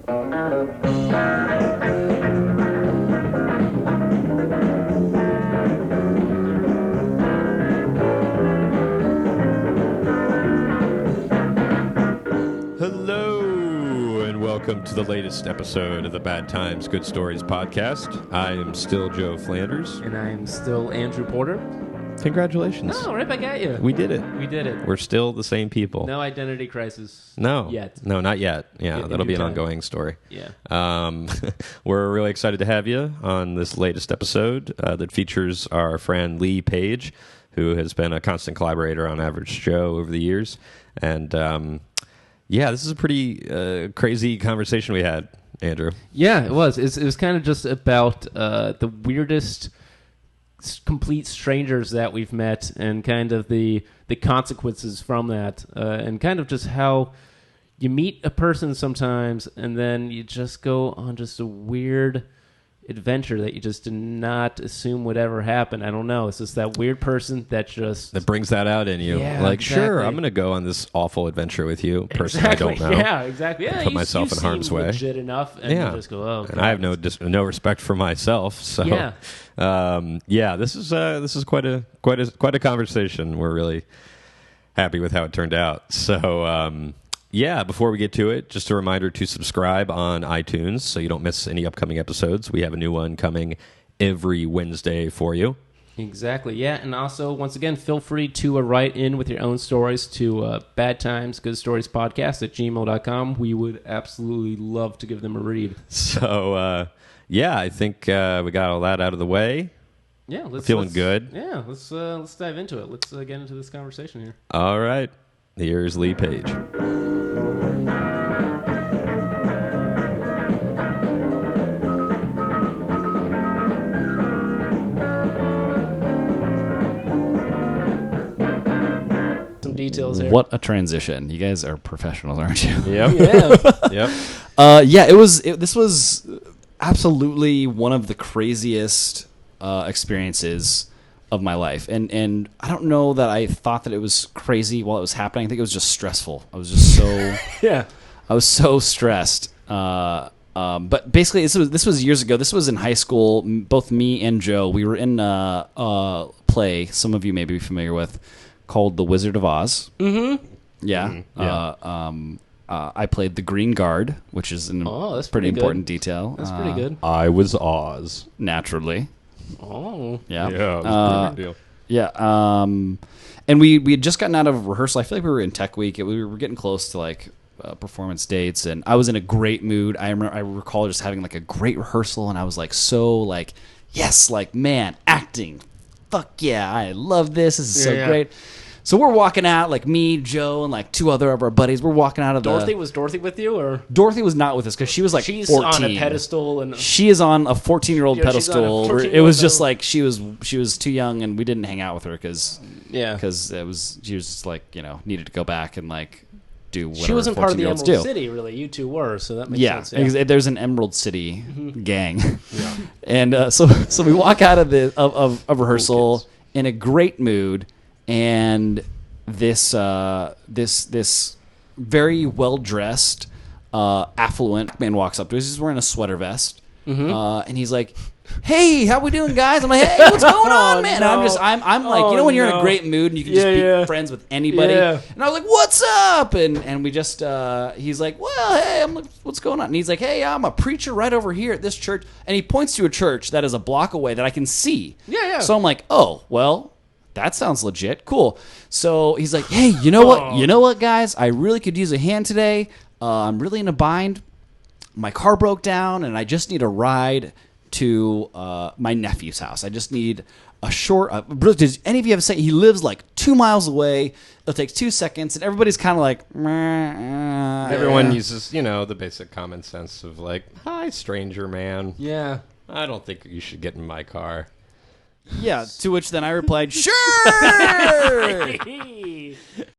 Hello, and welcome to the latest episode of the Bad Times, Good Stories podcast. I am still Joe Flanders. And I'm still Andrew Porter. Congratulations. Oh, right back at you. We did it. We did it. We're still the same people. No identity crisis. No. Yet. No, not yet. Yeah, that'll be an ongoing story. Yeah. We're really excited to have you on this latest episode that features our friend Lee Page, who has been a constant collaborator on Average Joe over the years. And yeah, this is a pretty crazy conversation we had, Andrew. Yeah, it was. It was kind of just about the weirdest complete strangers that we've met and kind of the consequences from that and kind of just how you meet a person sometimes and then you just go on just a weird adventure that you just did not assume would ever happen. I don't know. It's just that weird person that brings that out in you. Yeah, like, exactly. Sure, I'm going to go on this awful adventure with you, person exactly. I don't know. Yeah, exactly. Yeah, put myself in harm's way. Legit enough, and you just go, oh. And I have no respect for myself. So, this is quite a conversation. We're really happy with how it turned out. So. Before we get to it, just a reminder to subscribe on iTunes so you don't miss any upcoming episodes. We have a new one coming every Wednesday for you. Exactly, yeah. And also, once again, feel free to write in with your own stories to Bad Times, Good Stories Podcast at gmail.com. We would absolutely love to give them a read. So, I think we got all that out of the way. Yeah, let's good. Yeah, let's dive into it. Let's get into this conversation here. All right. Here's Lee Page. Some details here. What a transition. You guys are professionals, aren't you? Yep. Yeah. Yep. This was absolutely one of the craziest experiences of my life. And I don't know that I thought that it was crazy while it was happening. I think it was just stressful. I was just so Yeah. I was so stressed. But basically this was years ago. This was in high school. Both me and Joe, we were in a play some of you may be familiar with called The Wizard of Oz. Mm-hmm. Yeah. Yeah. I played the Green Guard, which is that's pretty good. important detail. That's pretty good. I was Oz. Naturally. Oh. Yeah. Yeah, it was a pretty big deal. Yeah. And we had just gotten out of rehearsal. I feel like we were in Tech Week. We were getting close to like performance dates, and I was in a great mood. I recall just having like a great rehearsal, and I was like so like, yes, like man, acting. Fuck yeah, I love this. This is so great. So we're walking out, like me, Joe, and like two other of our buddies. We're walking out of Was Dorothy with you, or Dorothy was not with us because she was like she's 14. on a pedestal, and She is on a 14-year-old Yeah, she's on a pedestal. 14-year-old It was just pedestal. like she was too young, and we didn't hang out with her because yeah, she was just like needed to go back and like do whatever she wasn't part of the 14-year-olds Emerald do. City, really. You two were, so that makes sense. There's an Emerald City gang, Yeah. and so we walk out of of rehearsal Cool in a great mood, and this very well dressed, affluent man walks up to us. He's wearing a sweater vest, and he's like, "Hey, how we doing, guys?" I'm like, "Hey, what's going on, man?" no. And I'm like, when you're in a great mood and you can just be friends with anybody. Yeah. And I was like, "What's up?" And we just he's like, "Well, hey," I'm like, "What's going on?" And he's like, "Hey, I'm a preacher right over here at this church." And he points to a church that is a block away that I can see. Yeah. So I'm like, "Oh, well, that sounds legit. Cool." So he's like, "Hey, you know what? You know what, guys? I really could use a hand today. I'm really in a bind. My car broke down, and I just need a ride to my nephew's house. I just need a short. Does any of you ever say he lives like 2 miles away? It'll take 2 seconds, and everybody's kind of like, Everyone uses, the basic common sense of like, "Hi, stranger man. Yeah. I don't think you should get in my car." Yeah. To which then I replied, "Sure."